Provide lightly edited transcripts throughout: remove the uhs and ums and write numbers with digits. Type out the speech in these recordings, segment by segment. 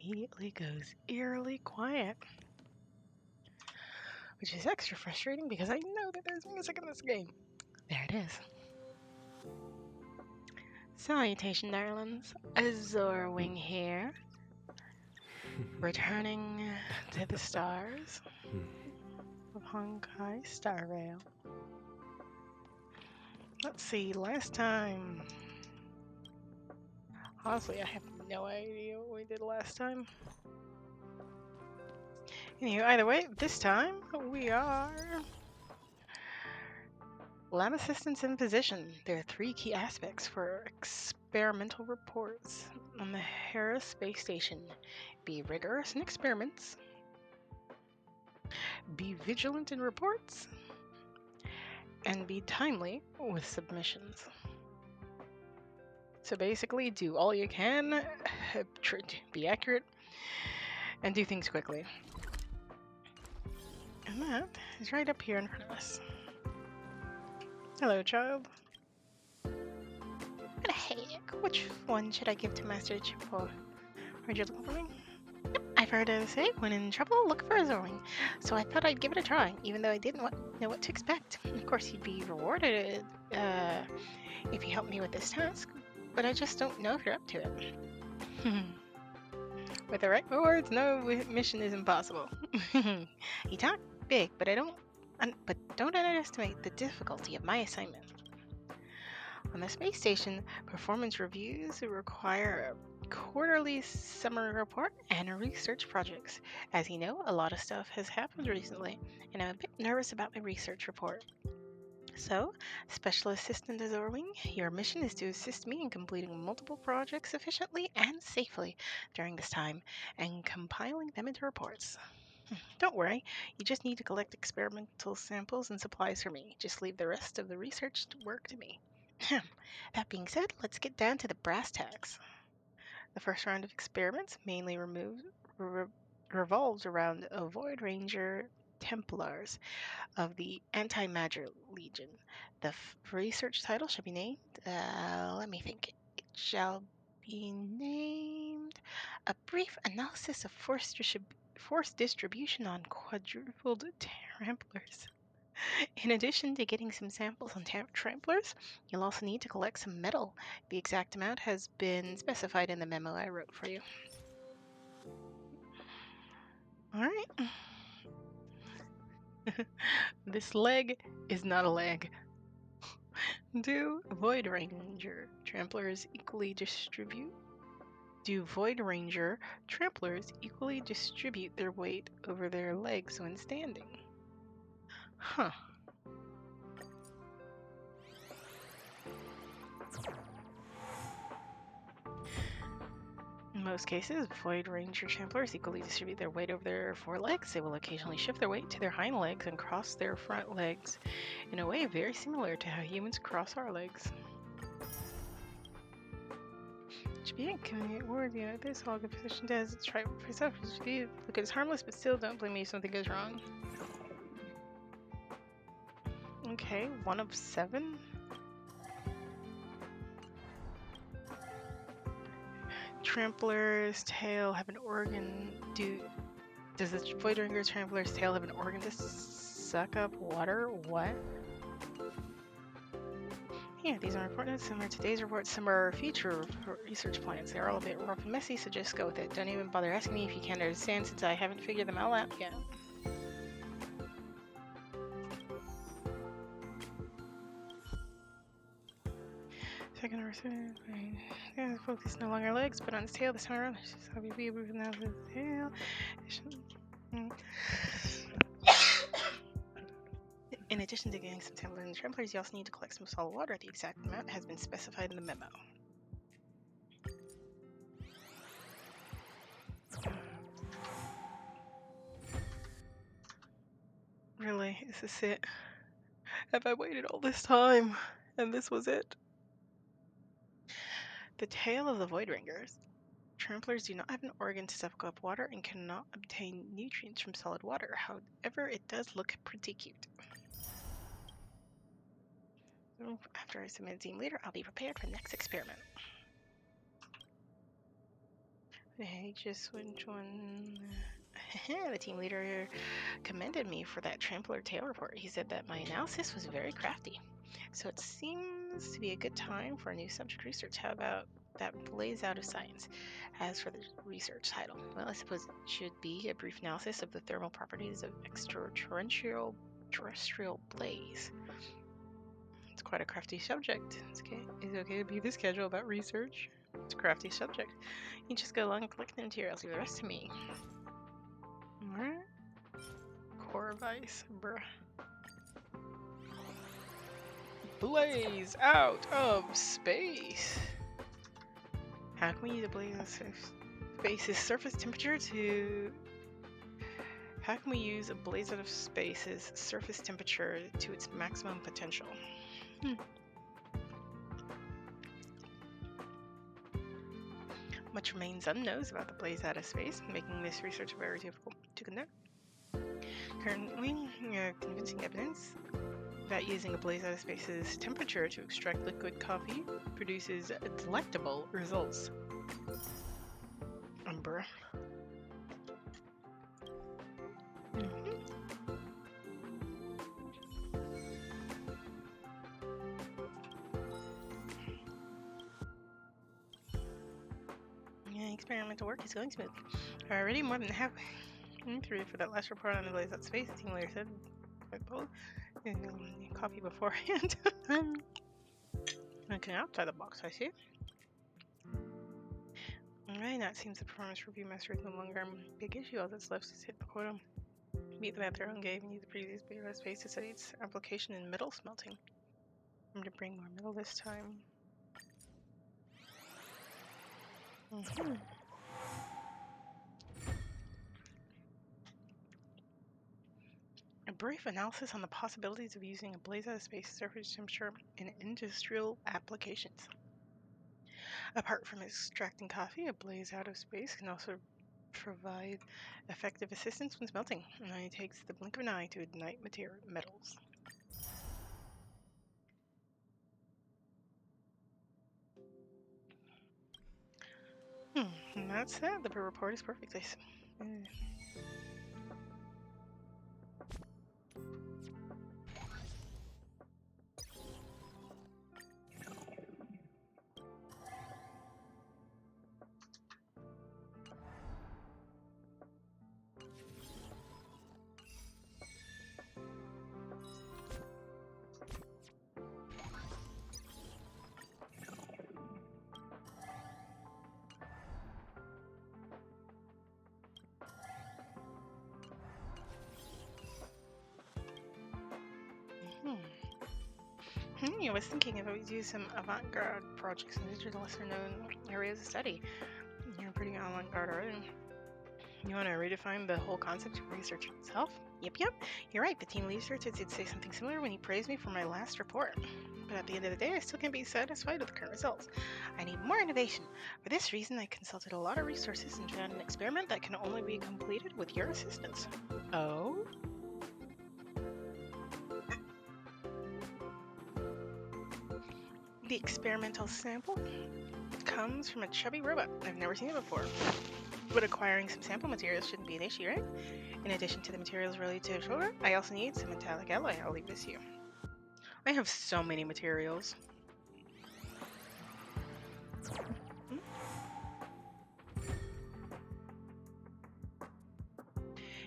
immediately goes eerily quiet. Which is extra frustrating because I know that there's music in this game. There it is. Salutation, darlings. Azorwing here. Returning to the stars of Honkai Star Rail. Let's see, last time... Honestly, I have no idea what we did last time. Anyway, either way, this time we are... Lab assistants in position. There are 3 key aspects for experimental reports on the Hera space station. Be rigorous in experiments. Be vigilant in reports. And be timely with submissions. So basically, do all you can, be accurate, and do things quickly. And that is right up here in front of us. Hello, child. And hey, which one should I give to Master Chip for? Are you looking for me? Yep, I've heard her say, when in trouble, look for a Zorwing. So I thought I'd give it a try, even though I didn't know what to expect. Of course, you'd be rewarded if you help me with this task, but I just don't know if you're up to it. With the right rewards, no mission is impossible. You talk big, but don't underestimate the difficulty of my assignment. On the space station, performance reviews require a quarterly summary report and research projects. As you know, a lot of stuff has happened recently, and I'm a bit nervous about my research report. So, Special Assistant Azorwing, your mission is to assist me in completing multiple projects efficiently and safely during this time, and compiling them into reports. Don't worry, you just need to collect experimental samples and supplies for me. Just leave the rest of the research work to me. That being said, let's get down to the brass tacks. The first round of experiments mainly revolves around a Void Ranger Templars of the Anti-Matter Legion. The research title shall be named, let me think, it shall be named A Brief Analysis of Force Distribution on Quadrupled Tramplers. In addition to getting some samples on tramplers, you'll also need to collect some metal. The exact amount has been specified in the memo I wrote for you. Alright. This leg is not a leg. Do Void Ranger tramplers equally distribute their weight over their legs when standing? Huh. In most cases, Void Ranger Tramplers equally distribute their weight over their forelegs. They will occasionally shift their weight to their hind legs and cross their front legs in a way very similar to how humans cross our legs. Should be inconvenient word, you know, this all good position does its try for yourself. Look, it's harmless, but still don't blame me if something goes wrong. Okay, 1 of 7. Trampler's tail have an organ. Does the Void Ranger Trampler's tail have an organ to suck up water? What? Yeah, these are important. Some are today's reports, some are future research plans. They're all a bit rough and messy, so just go with it. Don't even bother asking me if you can't understand, since I haven't figured them all out yet. Second or focus no longer legs, but on its tail this time around. So we be moving out the tail. In addition to getting some templars and tramplers, you also need to collect some solid water. The exact amount has been specified in the memo. Really? Is this it? Have I waited all this time? And this was it? The tail of the Void Ringers. Tramplers do not have an organ to suck up water and cannot obtain nutrients from solid water. However, it does look pretty cute. So after I submit a team leader, I'll be prepared for the next experiment. Hey, just which one? The team leader commended me for that trampler tail report. He said that my analysis was very crafty. So it seems to be a good time for a new subject research. How about that blaze out of science? As for the research title, well, I suppose it should be a brief analysis of the thermal properties of extraterrestrial blaze. It's quite a crafty subject. It's okay to be this casual about research. It's a crafty subject. You just go along and collect the materials. Leave the rest to me. Alright. Core of ice, bruh. Blaze out of space. How can we use a blaze out of space's surface temperature to? How can we use a blaze out of space's surface temperature to its maximum potential? Much remains unknown about the blaze out of space, making this research very difficult to conduct. Currently, convincing evidence that using a blaze out of space's temperature to extract liquid coffee produces delectable results. Bruh. Experimental work is going smoothly. Already more than halfway through for that last report on the blaze out of space. The team leader said, quite bold. Coffee beforehand. Okay, outside the box, I see. Alright, now it seems the performance review master is no longer a big issue. All that's left is hit the quota. Meet them at their own game and use the previous blaze out of space to study its application in metal smelting. I'm going to bring more metal this time. A brief analysis on the possibilities of using a blaze out of space surface temperature in industrial applications. Apart from extracting coffee, a blaze out of space can also provide effective assistance when smelting. It only takes the blink of an eye to ignite metals. And that's that. The report is perfect. I was thinking if I would use some avant-garde projects in digital lesser-known areas of study. You're pretty avant-garde already. You want to redefine the whole concept of research itself? Yep. You're right. The team leader did say something similar when he praised me for my last report. But at the end of the day, I still can't be satisfied with the current results. I need more innovation. For this reason, I consulted a lot of resources and found an experiment that can only be completed with your assistance. Oh? The experimental sample comes from a chubby robot. I've never seen it before. But acquiring some sample materials shouldn't be an issue, right? In addition to the materials related to the robot, I also need some metallic alloy. I'll leave this to you. I have so many materials.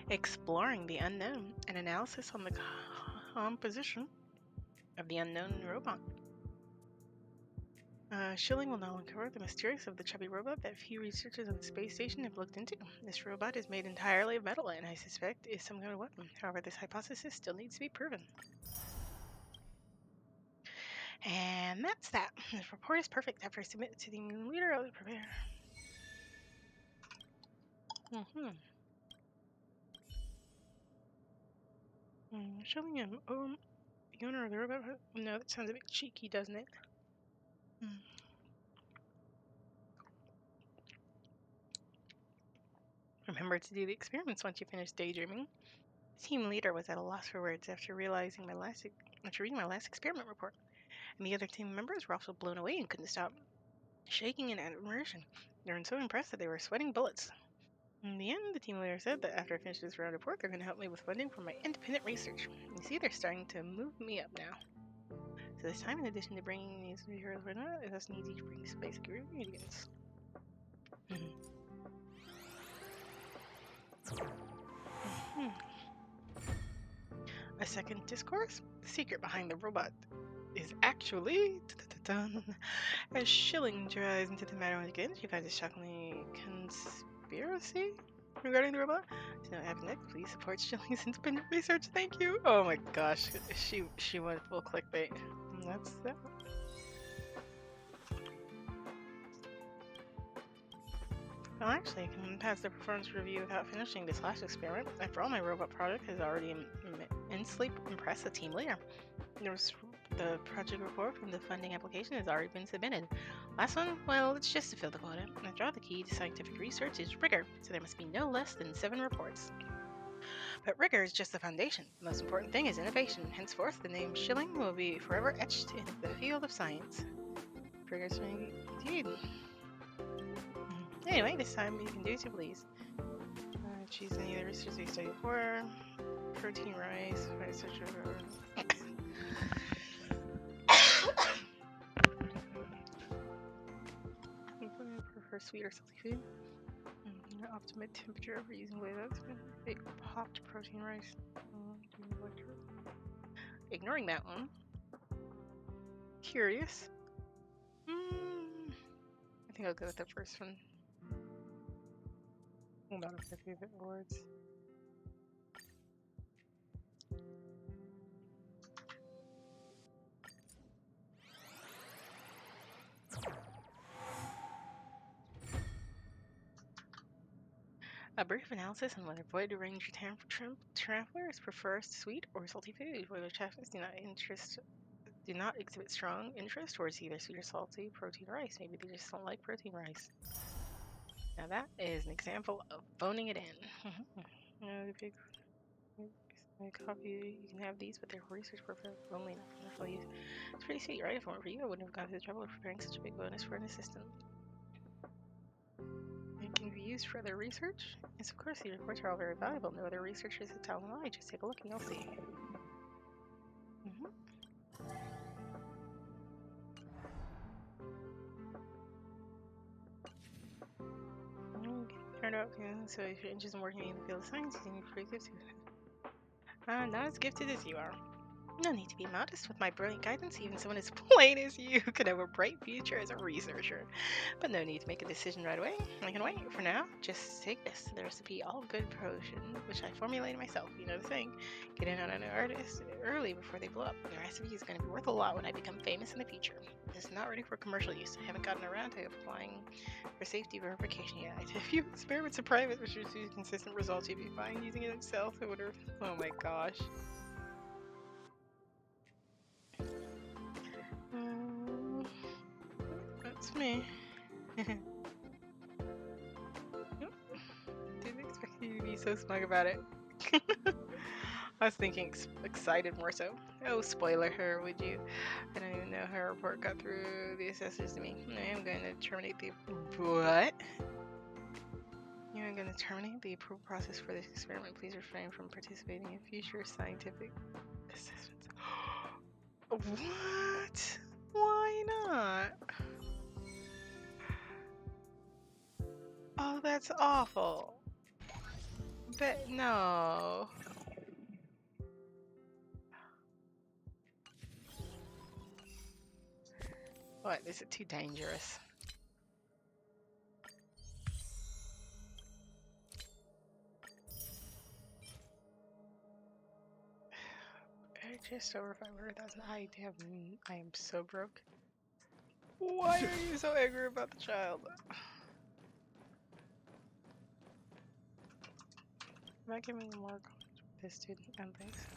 Exploring the unknown, an analysis on the composition of the unknown robot. Schilling will now uncover the mysterious of the chubby robot that few researchers on the space station have looked into. This robot is made entirely of metal and I suspect is some kind of weapon. However, this hypothesis still needs to be proven. And that's that. This report is perfect. After I submit it to the leader, I'll prepare. Showing him. Oh, the owner of the robot. No, that sounds a bit cheeky, doesn't it? Remember to do the experiments once you finish daydreaming. The team leader was at a loss for words after reading my last experiment report, and the other team members were also blown away and couldn't stop shaking in admiration. They were so impressed that they were sweating bullets. In the end, the team leader said that after I finish this round of work, they're going to help me with funding for my independent research. You see, they're starting to move me up now. So this time, in addition to bringing these materials right now, it also needs you to bring some basic ingredients. A second discourse? The secret behind the robot is actually... As Schilling tries into the matter once again, she finds a shockingly conspiracy regarding the robot. To know what happens next, please support Schilling's independent research. Thank you. Oh my gosh, she went full clickbait. That's that. Well, actually, I can pass the performance review without finishing this last experiment. After all, my robot project has already immensely impressed the team leader. The project report from the funding application has already been submitted. Last one, well, it's just to fill the quota. After all, the key to scientific research is rigor, so there must be no less than 7 reports. But rigor is just the foundation. The most important thing is innovation. Henceforth, the name Schilling will be forever etched in the field of science. Rigorous indeed. Anyway, this time you can do as you please. Choose any of the research you studied before. Protein rice, etc. Prefer sweet or salty food. Optimate temperature for using layouts. Big popped protein rice. Ignoring that one. Curious. I think I'll go with the first one. One of my favorite words. A brief analysis on whether void range travelers prefer sweet or salty food. Whether travelers do not exhibit strong interest towards either sweet or salty protein rice. Maybe they just don't like protein rice. Now that is an example of phoning it in. Coffee, you can have these, but they're for research purposes only, not for use. It's pretty sweet, right? If it weren't for you, I wouldn't have gone through the trouble of preparing such a big bonus for an assistant. It can be used for other research. Yes, of course, these reports are all very valuable. No other researchers at Talonai. Just take a look and you'll see. Turned out, so if you're interested in working in the field of science, you need free gifts. Not as gifted as you are. No need to be modest. With my brilliant guidance, even someone as plain as you could have a bright future as a researcher. But no need to make a decision right away. I can wait. For now, just take this. The recipe All Good Potion, which I formulated myself. You know the thing. Get in on an artist early before they blow up. The recipe is going to be worth a lot when I become famous in the future. It's not ready for commercial use. I haven't gotten around to applying for safety verification yet. I did a few experiments in private, which receive consistent results. You'd be fine using it itself. I wonder. Oh my gosh. That's me. Didn't expect you to be so smug about it. I was thinking excited more so. Oh, spoiler her, would you? I don't even know how her report got through the assessors to me. I am going to terminate the... What? I'm going to terminate the approval process for this experiment. Please refrain from participating in future scientific assessments. What? Why not? Oh, that's awful. But no. What? Is it too dangerous? Just over 500,000. I am so broke. Why are you so angry about the child? Am I giving more this student and things?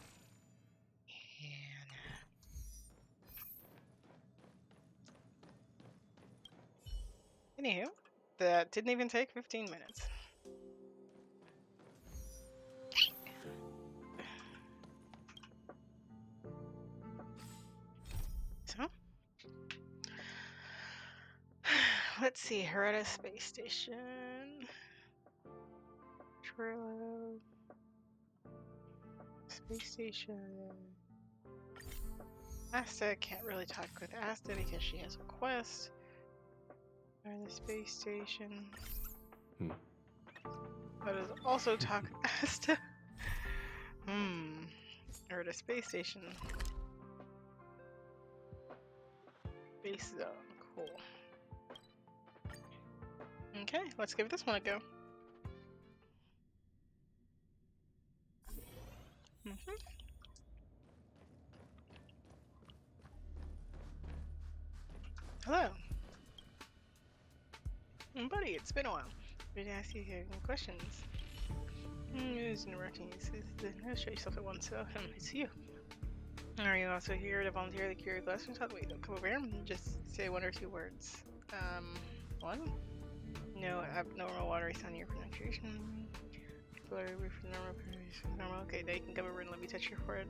Anywho, that didn't even take 15 minutes. So, Let's see, her at a space station. True. Space station. Asta can't really talk with Asta because she has a quest. Or the space station. But is also talk with Asta. Or at a space station. Space zone. Cool. Okay, let's give this one a go. Hello. Buddy, it's been a while. We'd ask you if you have any questions. Who's interrupting you? Show yourself at once. It's you. Are you also here to volunteer the Curio Classroom? Wait, don't come over here. Just say one or two words. One? No, abnormal water is on your pronunciation. People are away from normal. Okay, now you can come over and let me touch your forehead.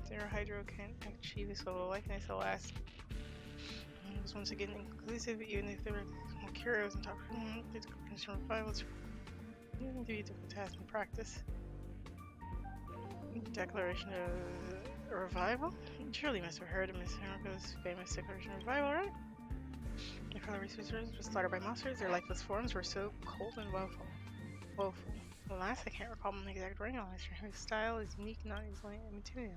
Zero Hydro can't achieve this level of likeness. Alas. It was once again inclusive, even if there were curios on top of it's concern revivals. You can do different tasks in practice. Declaration of revival? Surely you must have heard of Miss Haruko's famous declaration of revival, right? Their fellow researchers were slaughtered by monsters. Their lifeless forms were so cold and woeful. Alas, I can't recall the exact writing on her style is unique, not easily imitated.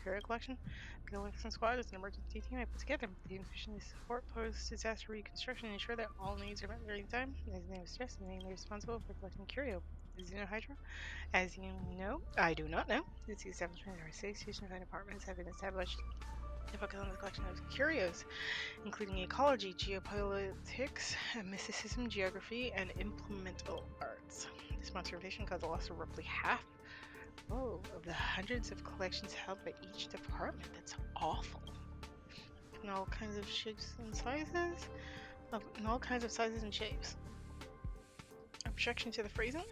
Curio collection. The collection squad is an emergency team I put together. The efficiently support post-disaster reconstruction and ensure that all needs are met during the time. His name is Jess, and he's responsible for collecting curio. Is he know Hydro? As you know, I do not know. The establishment of our space station and departments have been established to focus on the collection of curios, including ecology, geopolitics, mysticism, geography, and implemental arts. This conservation caused a loss of roughly half of the hundreds of collections held by each department. That's awful. In all kinds of shapes and sizes. In all kinds of sizes and shapes. Objection to the phrasing?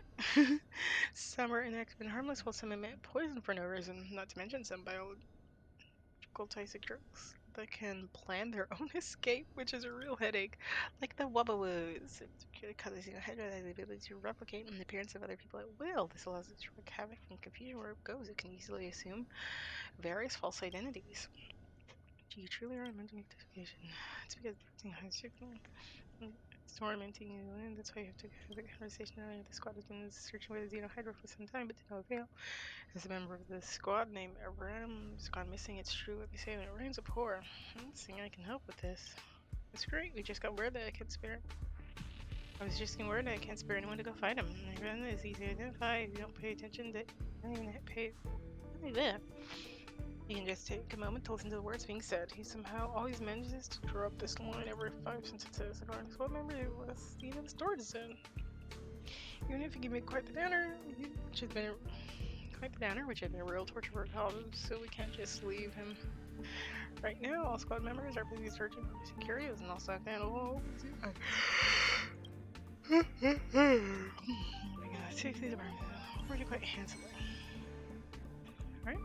Some are inactive and harmless, while some emit poison for no reason. Not to mention some biological types of drugs that can plan their own escape, which is a real headache. Like the Wubbawoos. Because you have the ability to replicate in the appearance of other people at will. This allows it to wreak havoc and confusion where it goes. It can easily assume various false identities. Do you truly are mental identification? It's because it's tormenting you, and that's why you have to have a conversation earlier. The squad has been searching for the Xenohydra for some time, but to no avail. As a member of the squad named Abraham has gone missing, it's true what they say when it rains a pour. I'm not saying I can help with this. It's great, we just got word that I can't spare. I was just getting word that I can't spare anyone to go find him. Even is easy to identify if you don't pay attention. That don't even pay. Not that. You can just take a moment to listen to the words being said. He somehow always manages to drop this line every 5 sentences. Regardless of what memory it was, even stored is in. Even if you give me quite the downer, which has been a real torture for Colin, so we can't just leave him. Right now, all squad members are busy searching for missing curios and also animals. Oh my god, take these apartments pretty quite handsomely. Alright.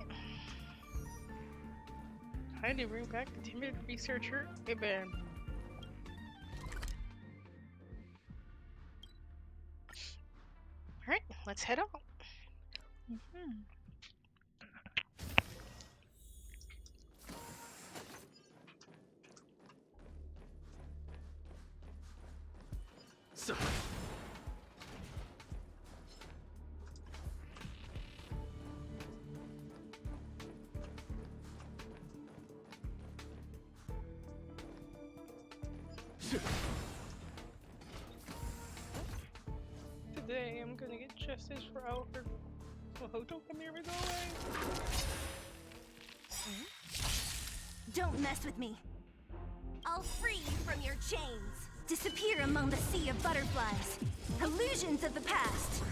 I had to bring back the timid researcher. Hey, man. Alright, let's head out. So. Today I'm gonna get justice for Alfred. Oh, don't come near me, go away. Don't mess with me. I'll free you from your chains. Disappear among the sea of butterflies. Illusions of the past.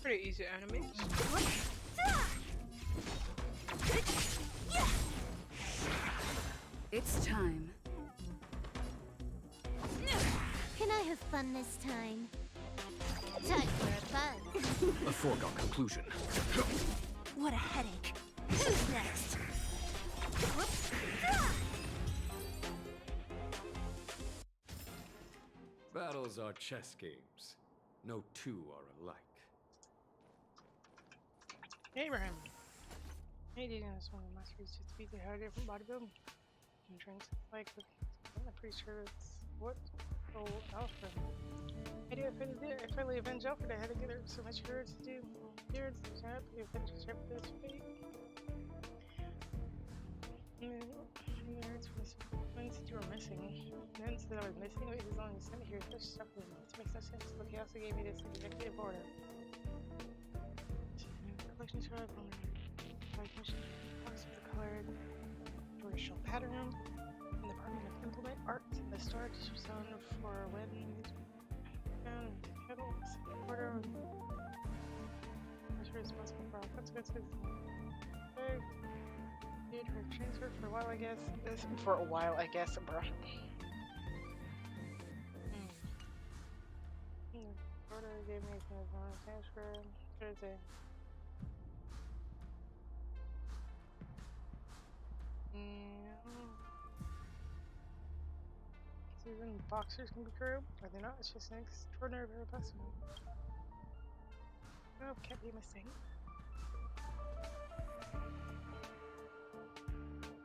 Pretty easy enemies. It's time. Can I have fun this time? Time for fun. A foregone conclusion. What a headache. Who's next? Battles are chess games. No two are alike. Abraham. Hey, do this one of my streets just to be how different bodybuilding. Entrance. Like, I'm pretty sure it's what? Oh, Alfred. I do. I finally avenged Alfred. I had to get her so much words to do. Words to tap. The avengers have this fate. When said you were missing? Then said I was missing. Wait, he's only sent me here. Such stuff with me. This makes no sense. Look, he also gave me this executive order. Collection shard from mission box with the colored racial pattern. In the Department of Implement Arts in the start zone for wedding. And petals. Order. I'm responsible for all consequences. Her transfer for a while, I guess. For a while, I guess, bruh. Order gave me some transfer Thursday. Season boxers can be true. Are they not? It's just an extraordinary possible. Oh, can't be a mistake.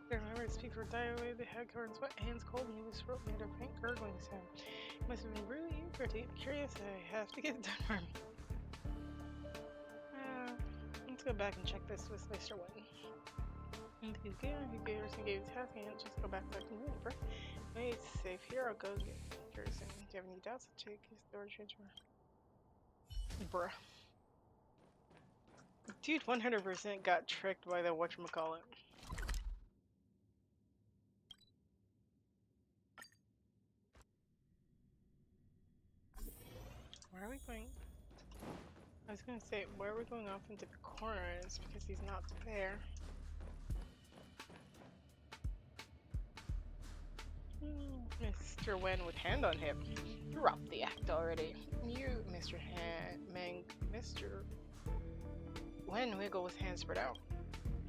I remember to speak for diarrhea, the head covered in sweat, hands cold, and this rope made a faint gurgling sound. It must have been really eager to get curious. I have to get it done for me. Let's go back and check this with Mr. Witten. If he's good, he gave his task, and just go back to the room, bro. Wait, it's safe here. I'll go get curious. Do you have any doubts? I'll check his door transfer. Bruh. Dude 100% got tricked by the whatchamacallit. Where are we going? I was gonna say, where are we going off into the corners because he's not there. Mr. Wen with hand on hip. Drop the act already. You, Mr. Mr. Wen wiggle with hands spread out.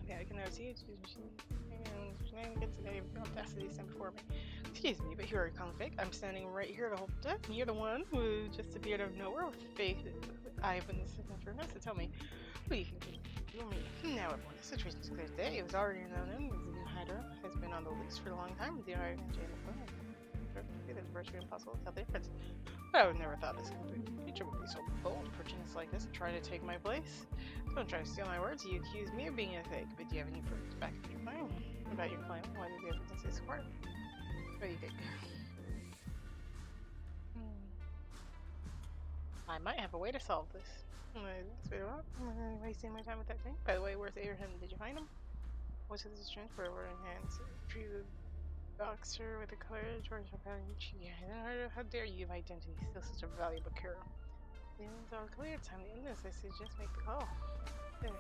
Yeah, I can now see it. Shenanigans today of audacity stand before me. Excuse me, but here are conflict. I'm standing right here to hold death, and you're the one who just appeared out of nowhere with faith. I witnessed this afternoon, so tell me, what do you think you and me? Now everyone, the situation's clear today. It was already known him. The new Hydra has been on the loose for a long time. The Iron and Jane of it's virtually impossible to tell the difference. But I would never thought this creature would be so bold, approaching us like this and trying to take my place. Don't try to steal my words. You accuse me of being a fake, but do you have any proof to back up your claim? About your claim? Why did the evidence say support? What do you think? I might have a way to solve this. I'm wasting my time with that thing. By the way, where's Abraham? Did you find him? What's his transfer over in hands? Treated boxer with a colored George yeah, how dare you give identity? Still such a valuable cure. The end's all clear. Time to end this. I suggest make the call. There.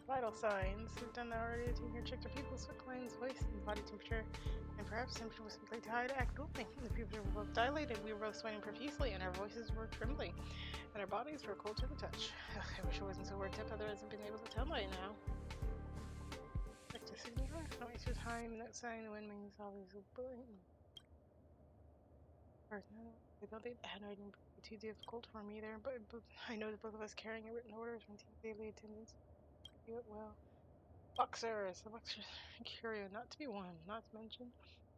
Vital signs. We've done that already. Taking your check to people's sweat glands, voice, and body temperature, and perhaps temperature was simply too high to act openly. The pupils were both dilated. We were both sweating profusely, and our voices were trembling, and our bodies were cold to the touch. Ugh, I wish it wasn't so word tip. Otherwise, I've been able to tell by now. Noise was high, and that sign the wind means always so boring. I don't think that handwriting would be too difficult for me either, but I know that both of us carrying a written orders from daily attendance do it well. Boxers, the boxers curio, not to be won, not to mention,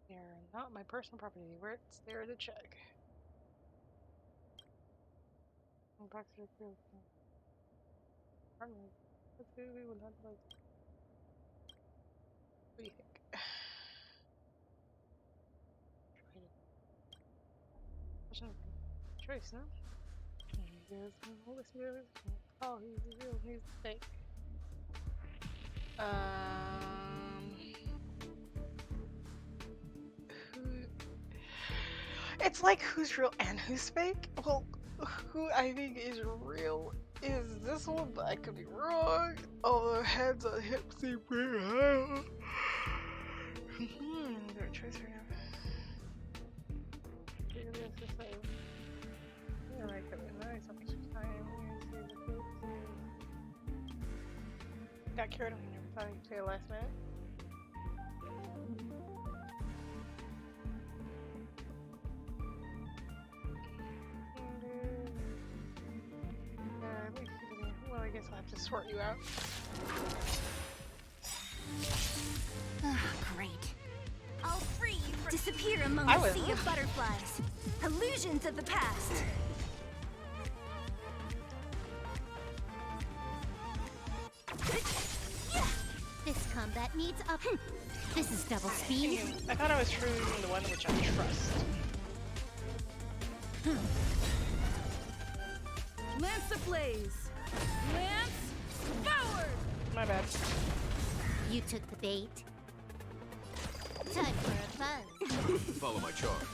they're not my personal property. Where it's there to check. Boxer curio. We will not like. What do you think? Choice, no? Oh, he's real, he's fake. It's like who's real and who's fake? Well, who I think is real is this one, but I could be wrong. Oh, the heads on hips seem pretty high. Choice right now. Got cured. I never thought I'd say last minute. I guess I'll have to sort you out. Great. I'll free you from disappear among I the will. sea of butterflies. Illusions of the past. This combat needs up. This is double speed. I thought I was choosing the one which I trust. Lance ablaze. Lance forward. My bad. You took the bait. Time for a buzz. Follow my charge.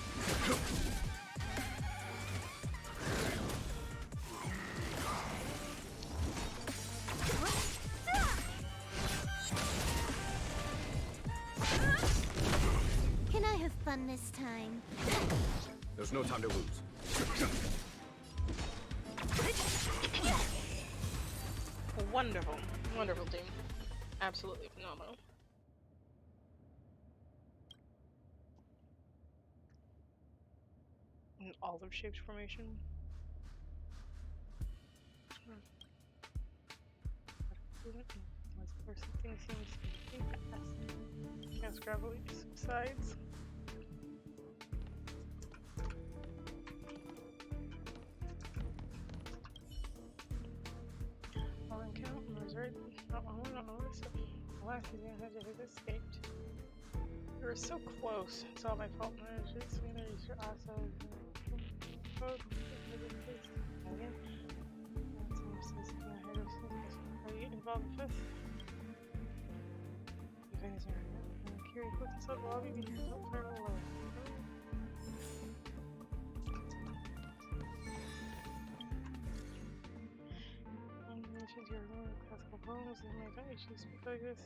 Can I have fun this time? There's no time to lose. Wonderful. Wonderful team. Absolutely phenomenal. An olive shaped formation. Or something seems to be fast. As gravity subsides. All in count, resort. Not this. The last thing I had to have escaped. You were so close. It's all my fault. I just managed to also. Again. Are you involved with this? You guys are curious what this up lobby because don't turn alone. Mentions your own classical poems and my family should speak like this.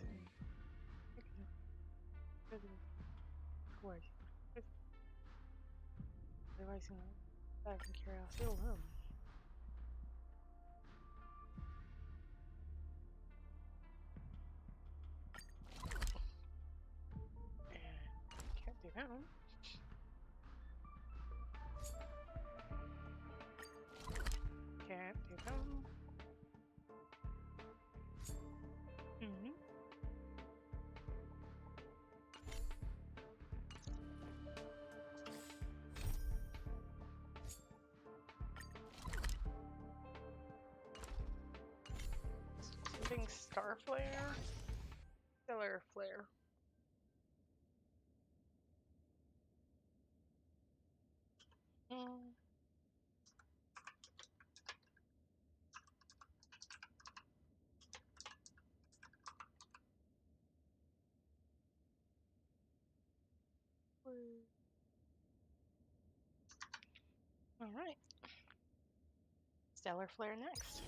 Realizing that from curiosity alone. Can't do that one. Can't do that one. Something star flare? Stellar flare. Alright. Stellar flare next.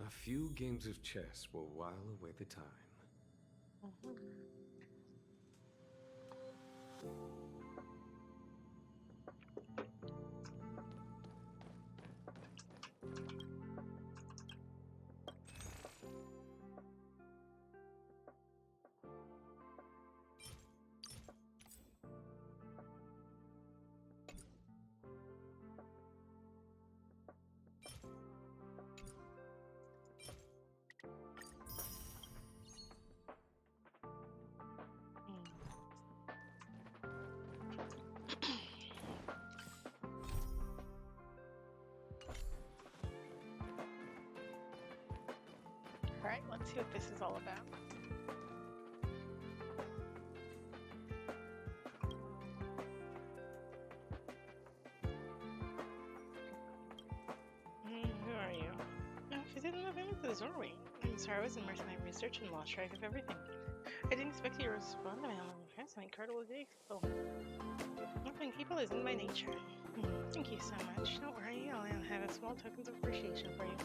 A few games of chess will while away the time. Alright, let's see what this is all about. Who are you? Oh, if you didn't know him at the doorway. I'm sorry, I was immersed in my research and lost track of everything. I didn't expect you to respond to me. I'm an incredible day. Oh, helping people is in my nature. Thank you so much. Don't worry, I'll have a small tokens of appreciation for you.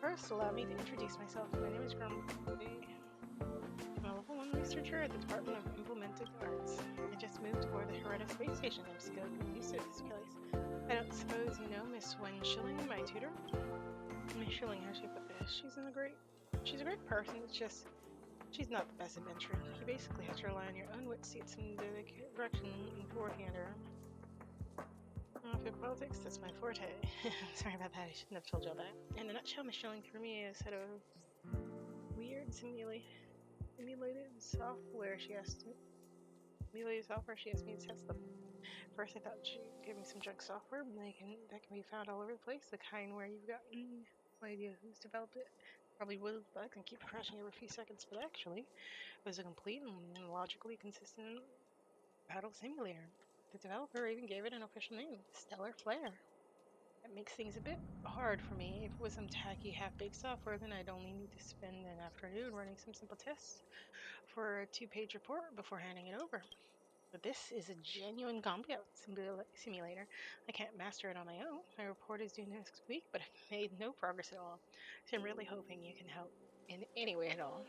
First, allow me to introduce myself. My name is Grumpy. I'm a level 1 researcher literature at the Department of Implemented Arts. I just moved aboard the Hereta space station. I'm still getting used to this place. I don't suppose you know Miss Wen Schilling, my tutor? Miss Schilling, how she put this? She's a great person. It's just she's not the best adventurer. You basically have to rely on your own wits to get some direction beforehand. For politics, that's my forte. Sorry about that. I shouldn't have told y'all that. In a nutshell, Miss Schilling threw me a set of weird simulated software. She asked me to test them. First, I thought she'd give me some junk software, but that can be found all over the place. The kind where you've got no idea who's developed it. Probably will bugs and keep crashing every few seconds, but actually, it was a complete and logically consistent battle simulator. The developer even gave it an official name, Stellar Flare. That makes things a bit hard for me. If it was some tacky, half-baked software, then I'd only need to spend an afternoon running some simple tests for a 2-page report before handing it over. But this is a genuine combat simulator. I can't master it on my own. My report is due next week, but I've made no progress at all. So I'm really hoping you can help in any way at all.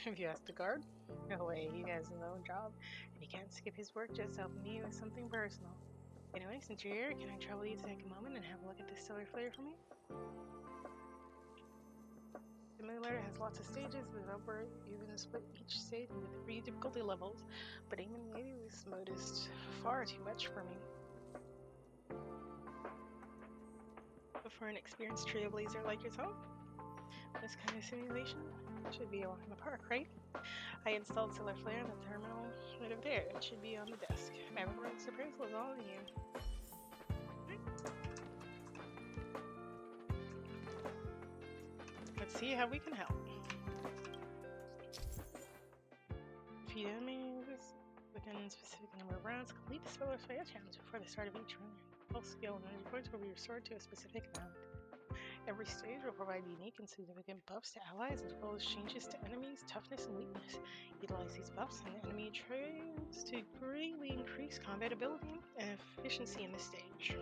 Have you asked the guard? No way, he has his own job, and he can't skip his work just helping me with something personal. Anyway, since you're here, can I trouble you to take a moment and have a look at this stellar flare for me? The simulator has lots of stages. The developer even split each stage into 3 difficulty levels, but even maybe this mode is far too much for me. But for an experienced trailblazer like yourself, this kind of simulation should be a walk in the park, right? I installed Stellar Flare in the terminal right over there. It should be on the desk. My reference appraisal is all in you. Let's see how we can help. Feed enemies within a specific number of rounds. Complete the Stellar Flare challenge before the start of each round. All skill and energy points will be restored to a specific amount. Every stage will provide unique and significant buffs to allies as well as changes to enemies' toughness and weakness. Utilize these buffs and enemy traits to greatly increase combat ability and efficiency in the stage.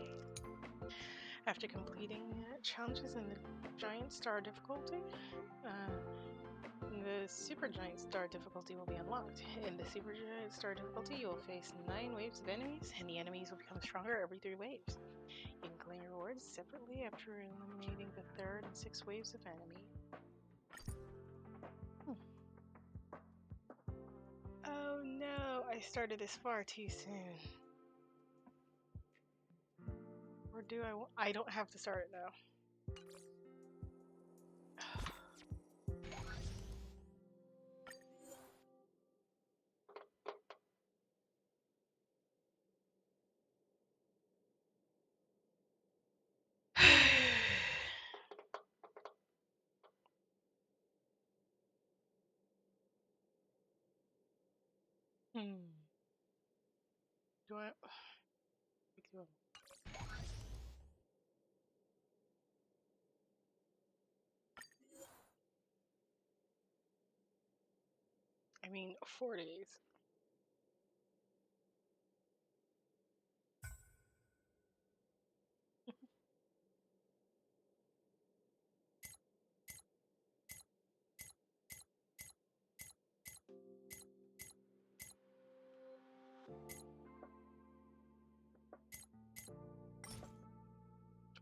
After completing challenges in the Giant Star difficulty, the Super Giant Star difficulty will be unlocked. In the Super Giant Star difficulty, you will face 9 waves of enemies, and the enemies will become stronger every 3 waves. You can claim rewards separately after eliminating the 3rd and 6th waves of enemy. Oh no, I started this far too soon. Or do I don't have to start it now. Do I? I mean, 4 days.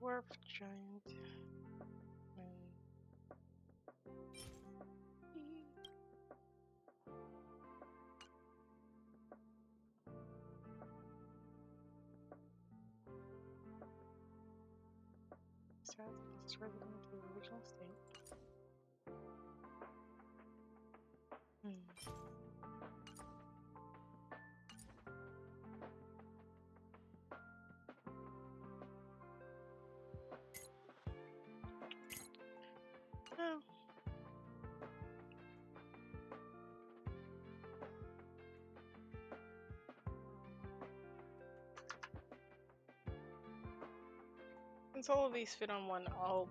Dwarf, giant, and restore them to the original state. Oh. Since all of these fit on one, I'll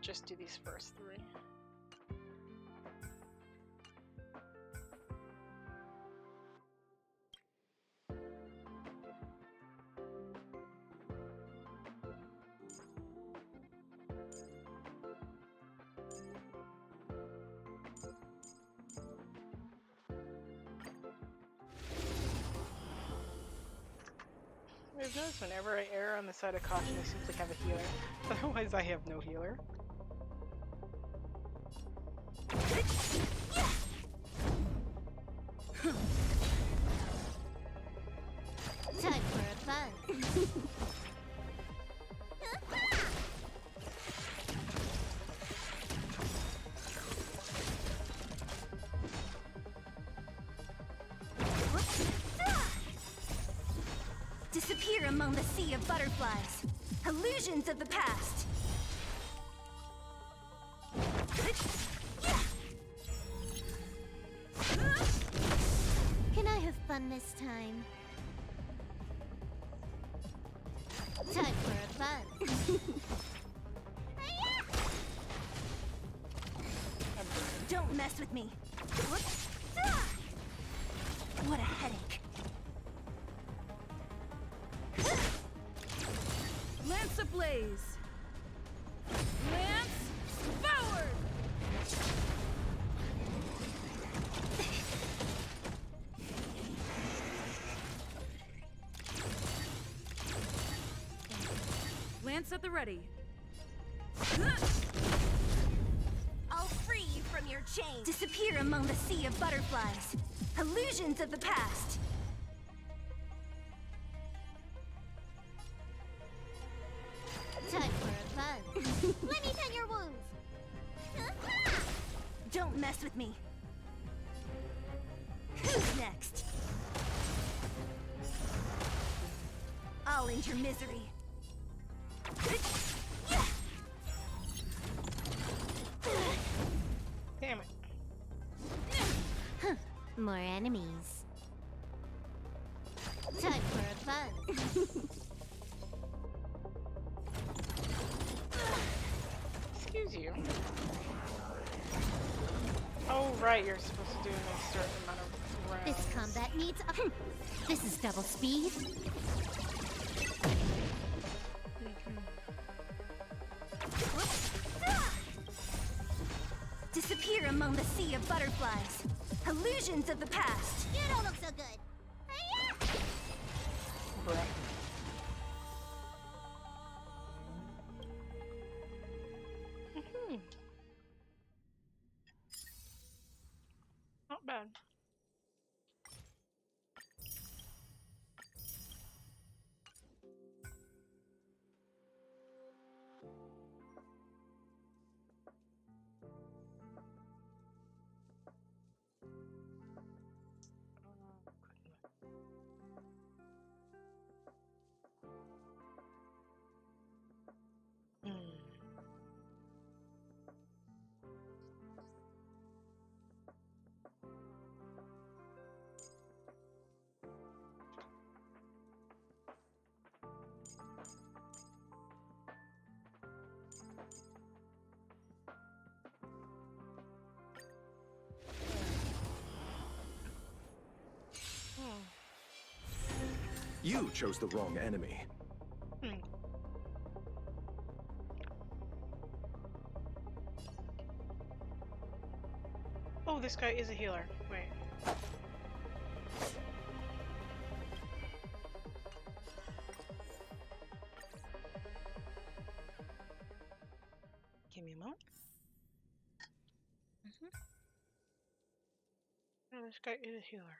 just do these first 3. I've noticed whenever I err on the side of caution, I simply have a healer. Otherwise, I have no healer. Time for a buzz. Disappear among the sea of butterflies. Illusions of the past. Can I have fun this time? Time for a buzz. Don't mess with me. What a headache. Lance ablaze! Lance forward! Lance at the ready. I'll free you from your chains. Disappear among the sea of butterflies. Illusions of the past. Time for a buzz. Let me tend your wounds. Don't mess with me. Who's next? I'll end your misery. Damn it. More enemies. Time for a buzz. Excuse you. Oh, right, you're supposed to do a certain amount of rounds. This combat needs a... This is double speed. Disappear among the sea of butterflies. Illusions of the past. You don't look so good. Bruh. Not bad. You chose the wrong enemy. Oh, this guy is a healer. Wait. Give me a moment. Oh, this guy is a healer.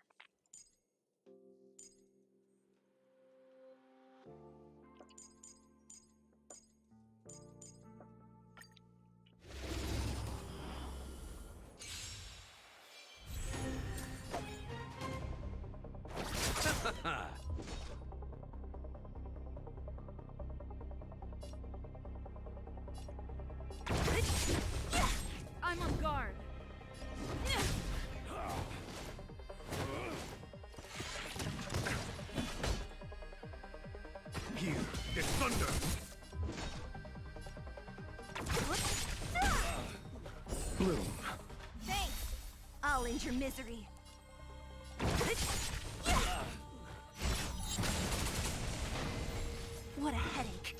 I'm on guard. Here is thunder. Bloom. Thanks. I'll end your misery. What a headache.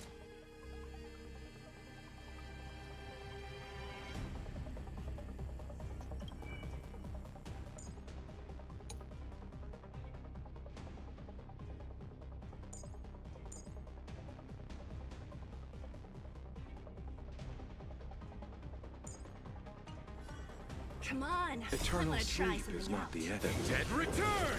Come on. I Eternal want to try sleep something is not out. the end. Dead return!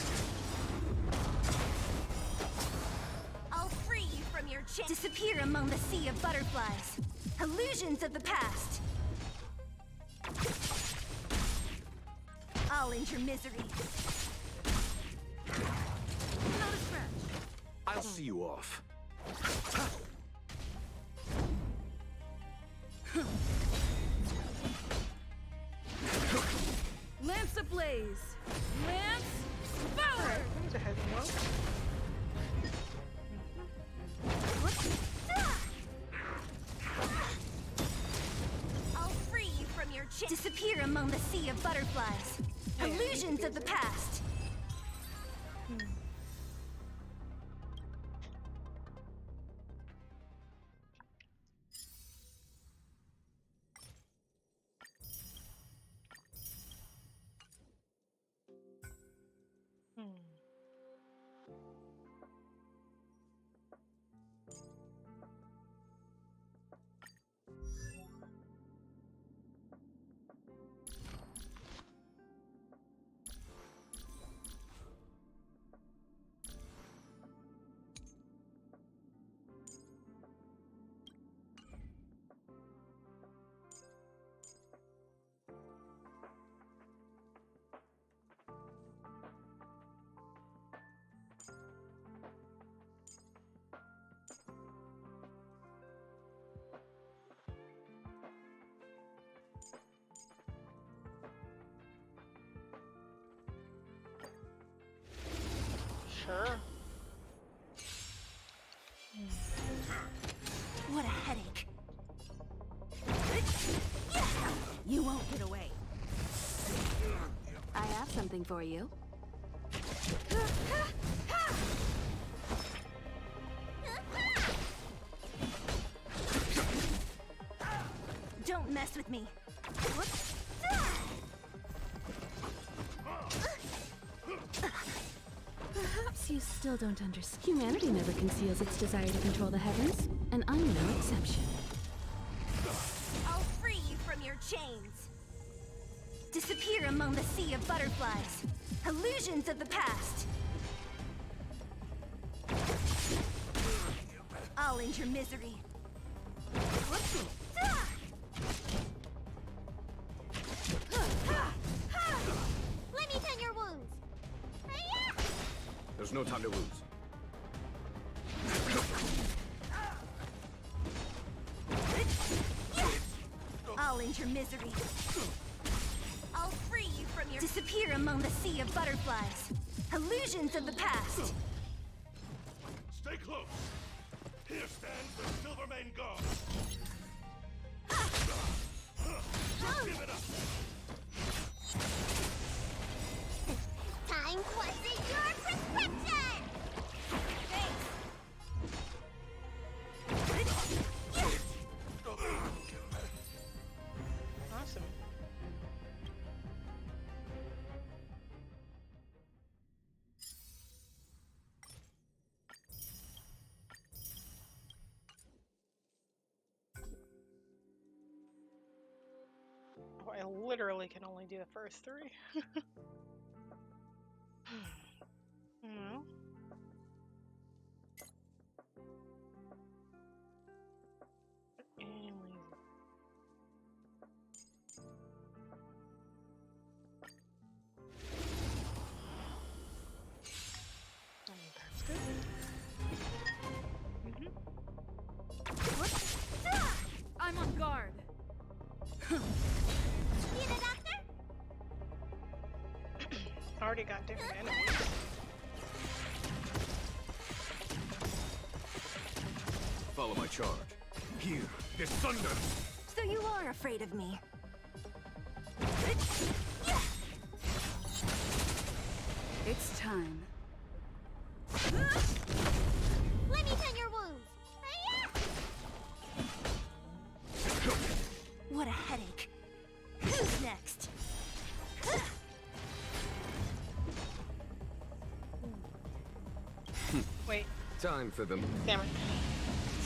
I'll free you from your chains. Disappear among the sea of butterflies. Illusions of the past. I'll end your misery. Not a scratch. I'll see you off. Lance ablaze. Lance forward. There's a head well. I'll free you from your chains. Disappear among the sea of butterflies. Yeah, Illusions of the past. Sure. What a headache. You won't get away. I have something for you. Don't mess with me. Perhaps you still don't understand. Humanity never conceals its desire to control the heavens, and I'm no exception. I'll free you from your chains. Disappear among the sea of butterflies. Illusions of the past. I'll end your misery. Let me tend your wounds. There's no time to lose. I'll end your misery. I'll free you from your... Disappear among the sea of butterflies. Illusions of the past. Stay close. Here stands the Silvermane Guard. Give it up. Time wasn't your prescription! Awesome. Oh, I literally can only do the first three. No. Anyways. That's good. I'm on guard. Need a doctor? Already got different enemies. Follow my charge. Here, this thunder. So you are afraid of me. It's time. Let me tend your wounds. What a headache. Who's next? Wait, Time for them. damn it.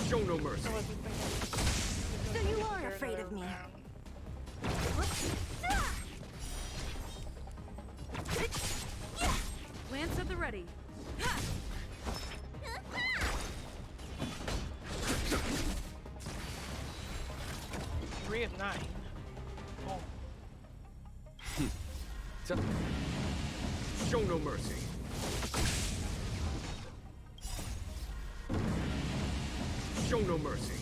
Show no mercy. I wasn't thinking. So you are afraid of me. at the ready. 3 of 9. Oh. Show no mercy. Show no mercy.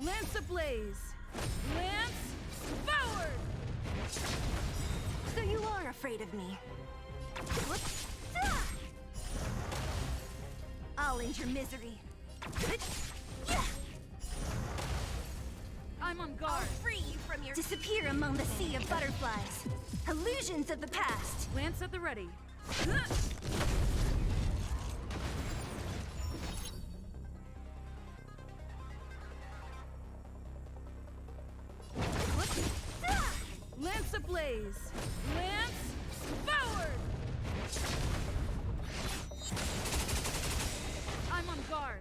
Lance ablaze. Lance forward. So you are afraid of me. I'll end your misery. I'm on I'll guard. free you from your disappear among the sea of butterflies. Illusions of the past. Lance at the ready. Lance ablaze. Lance forward. I'm on guard.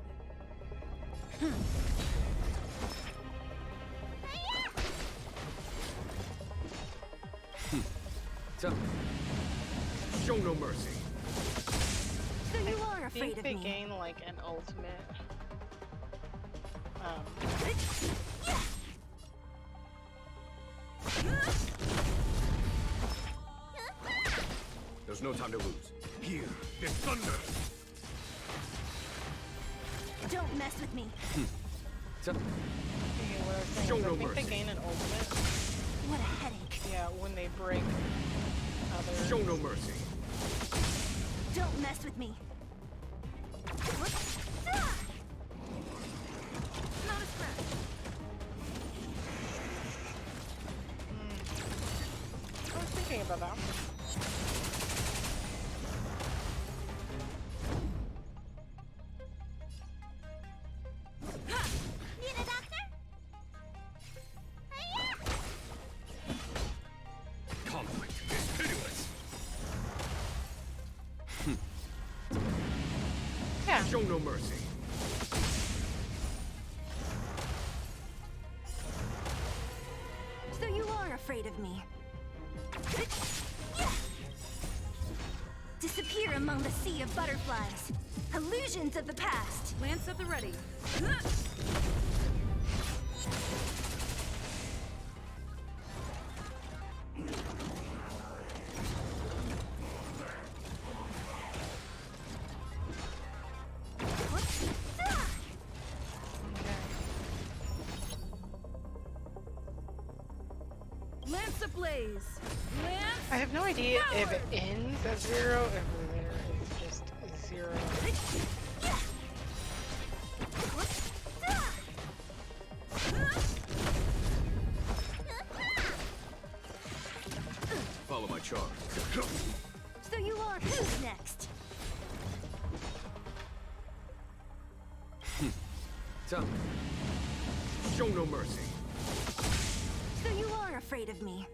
Show no mercy. So you are I afraid think of they me. gain like an ultimate. There's no time to lose. Here, there's thunder. Don't mess with me. What I was saying Show is I no think they mercy. gain an ultimate. What a headache. Yeah, when they break others. Show no mercy. Don't mess with me. Not a scratch. I was thinking about that. Need a doctor? Conflict is pitiless. Yeah. Show no mercy. So you are afraid of me. Disappear among the sea of butterflies. Illusions of the past. Lance at the ready. Lance ablaze. Lance. I have no idea if it ends at 0, if there is just 0. Follow my charge. So you are who's next? Show no mercy. So you are afraid of me.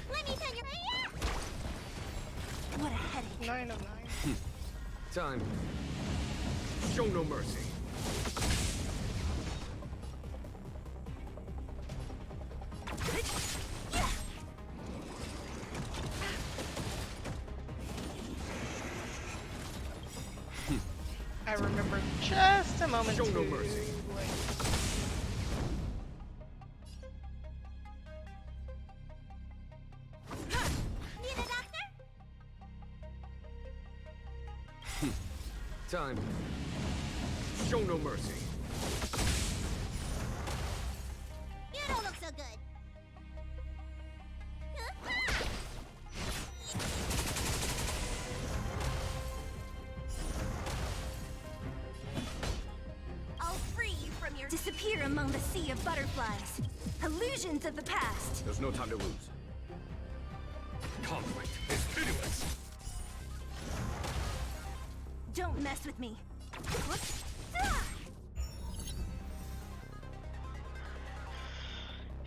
Let me tell you. What a headache. 9 of 9. Time. Show no mercy. I remember just a moment Show no to, mercy. like, Need a doctor? Time. Show no mercy. You don't look so good. I'll free you from your disappear among the sea of butterflies. Illusions of the past. There's no time to lose. Conflict is pitiless. Don't mess with me.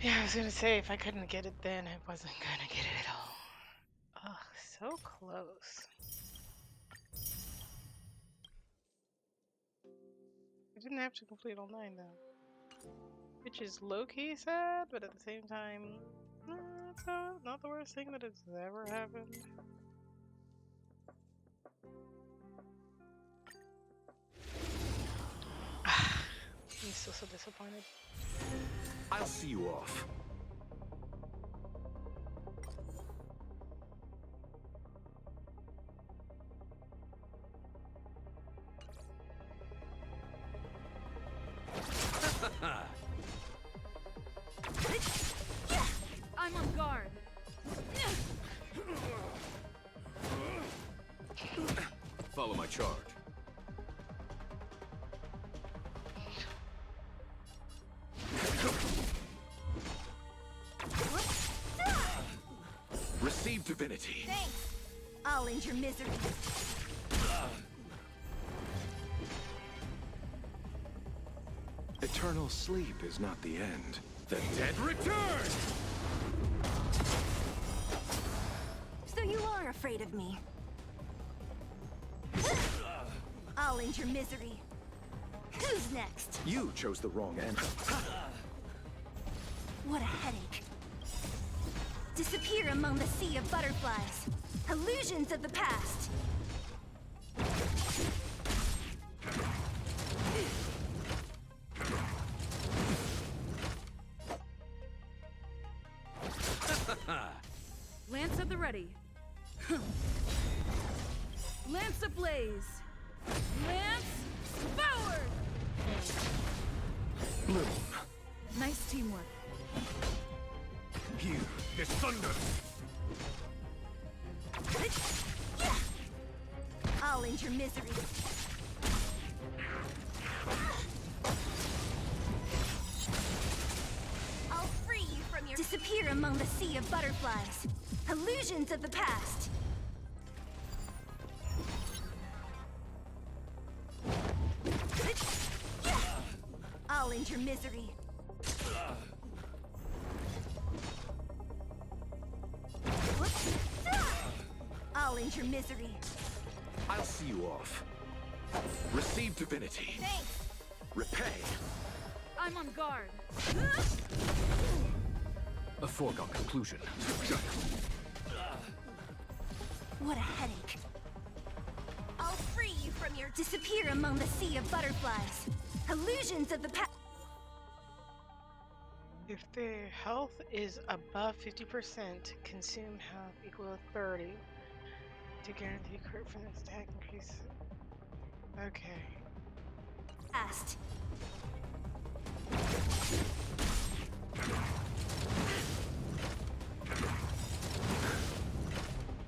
yeah, I was gonna say if I couldn't get it then, I wasn't gonna get it at all. Ugh, so close. I didn't have to complete all 9 though. Which is low-key sad, but at the same time, it's not the worst thing that has ever happened. I'm still so disappointed. I'll see you off. I'm on guard. Follow my charge. Receive divinity. Thanks. I'll end your misery. Eternal sleep is not the end. The dead return! So you are afraid of me. I'll end your misery. Who's next? You chose the wrong end. What a headache. Disappear among the sea of butterflies. Illusions of the past. Lance at the ready. Lance ablaze. Lance forward. Bloom. Nice teamwork. Here is thunder. I'll end your misery. I'll free you from your... Disappear among the sea of butterflies. Illusions of the past. I'll end your misery. I'll end your misery. I'll see you off. Receive divinity. Thanks. Repay. I'm on guard. A foregone conclusion. What a headache. I'll free you from your... Disappear among the sea of butterflies. Illusions of the past. If their health is above 50%, consume health equal to 30 to guarantee crit from the stack increase. Okay. Past.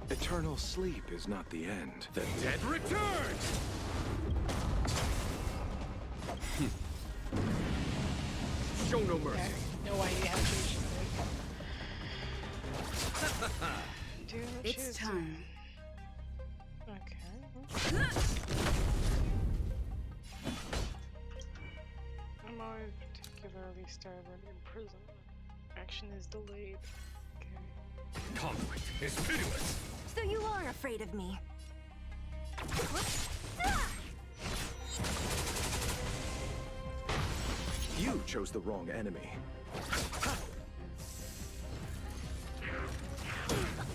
Eternal sleep is not the end. The dead return! Show no mercy. No idea how to do It's time. Okay. I'm always particularly stubborn in prison. Action is delayed. Okay. Conflict is pitiless. So you are afraid of me. You chose the wrong enemy.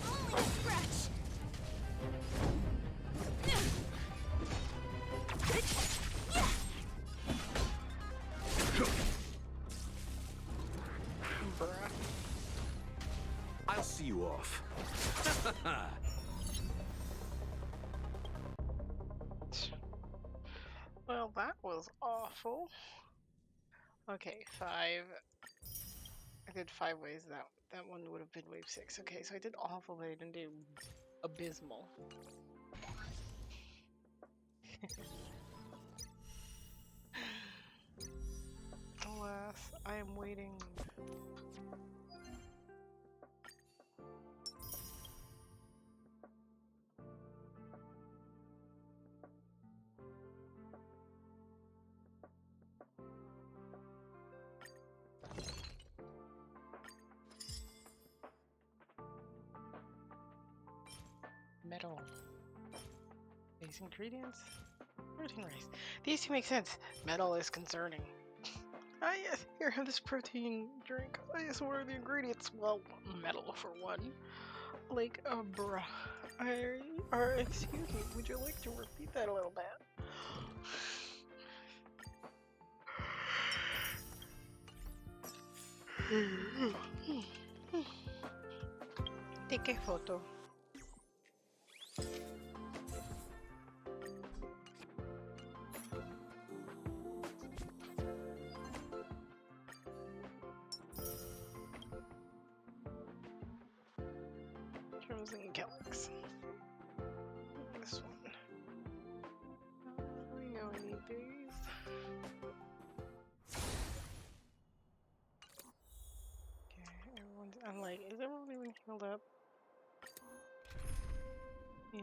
Only a scratch. I'll see you off. Well, that was awful. Okay, 5. I did 5 waves. That one would have been wave 6. Okay, so I did awful, but I didn't do abysmal. Alas, I am waiting. Metal. Base ingredients? protein rice. These two make sense. Metal is concerning. Ah, yes, here, have this protein drink. I just what are the ingredients? Well, metal for one. Like, bruh. Excuse me, would you like to repeat that a little bit? Take a photo. Terms and calyx. This one. I know I need these. Okay, everyone's. I'm like, is everyone even healed up? Yeah.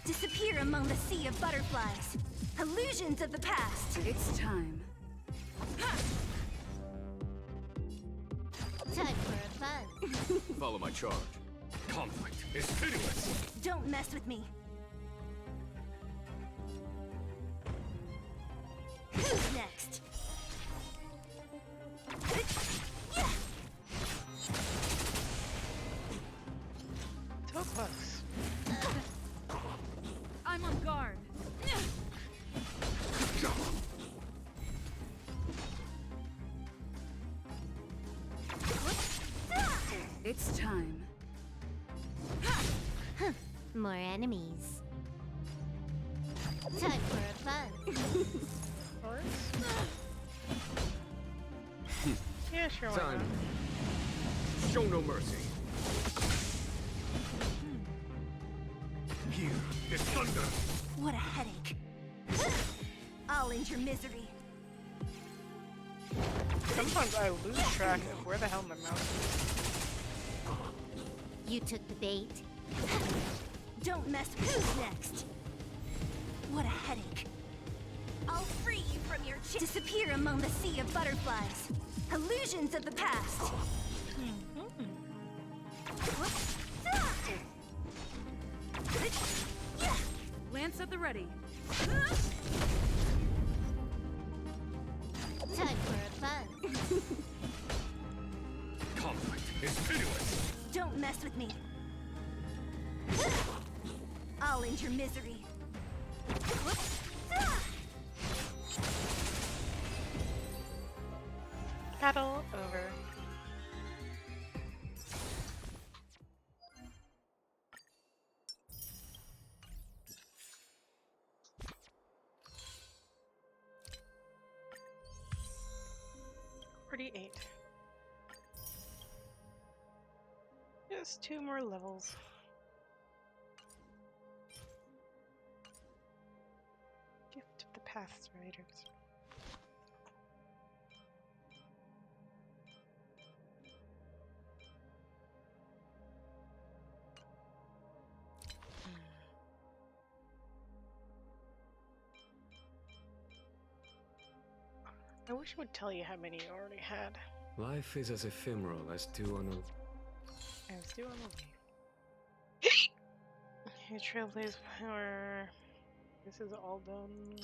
Disappear among the sea of butterflies. Illusions of the past. It's time. Time for a fun. Follow my charge. Conflict is pitiless. Don't mess with me. Who's next? So close. I'm on guard. It's time. More enemies. Time for a fun. Yeah, sure, why Time. not? Show no mercy. Here is thunder. What a headache. I'll end your misery. Sometimes I lose track of where the hell my mouse is. You took the bait. Don't mess with who's next. What a headache. I'll free you from your disappear among the sea of butterflies. Illusions of the past. Lance at the ready. Time for a fun. Conflict is pitiless. Don't mess with me. I'll end your misery. Battle over. $48. Just 2 more levels. Gift of the Past Riders. I wish it would tell you how many you already had. Life is as ephemeral as dew on a... I was still on the leaf. Your trailblaze power. This is all done.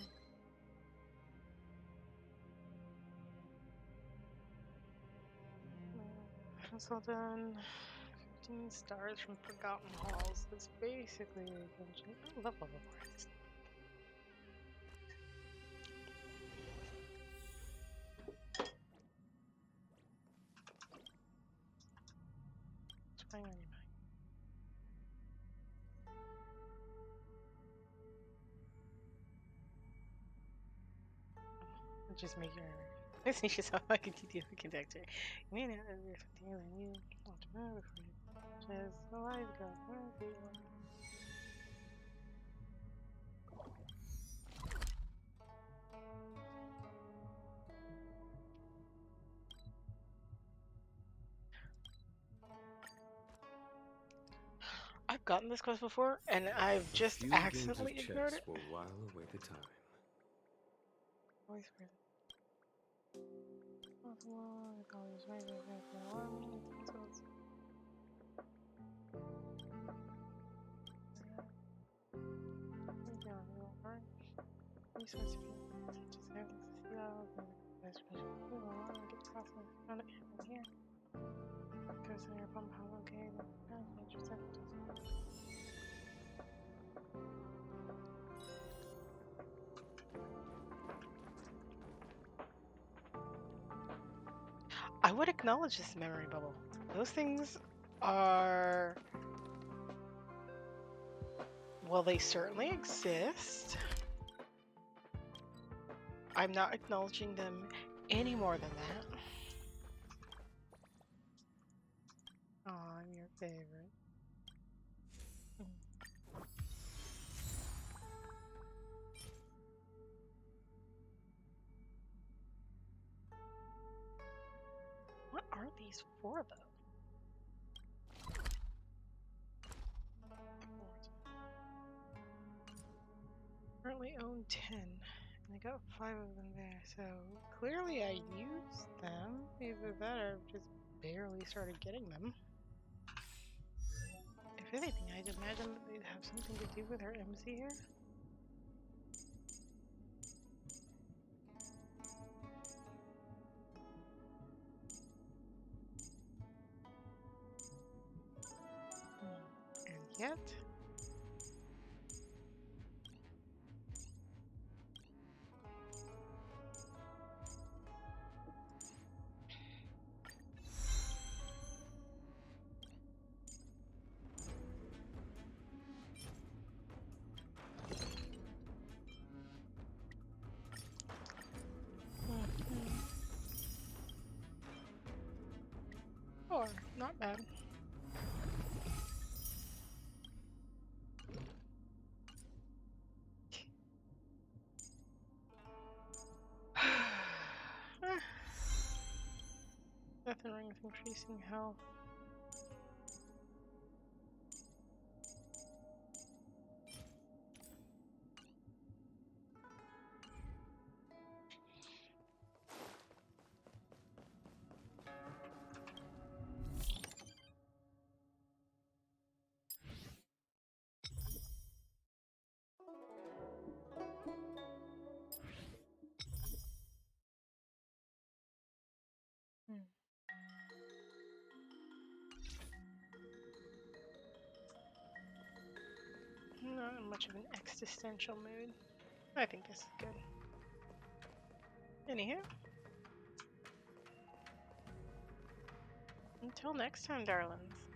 That's all done. 15 stars from Forgotten Halls. That's basically a redemption. I love level boards. It's fine on your mind. Just make your this is just how I can teach you the conjecture. You may not have something than you want to know before you just the life goes. I've gotten this quest before, and I've just Few games of accidentally ignored chess it. will while away the time. Voice for possible. The college might be for one. Resource just have to see all the best vision. We will want to get crossing on it here. Because they're from how okay, I would acknowledge this memory bubble. Those things are, well, they certainly exist. I'm not acknowledging them any more than that. Oh, I'm your favorite. What are these for, though? Currently own 10, and I got 5 of them there, so clearly I used them. Either that or just barely started getting them. If anything, I'd imagine that they'd have something to do with our MC here. And yet... Or, not bad. Death and ring with increasing health. Not in much of an existential mood. I think this is good. Anywho. Until next time, darlings.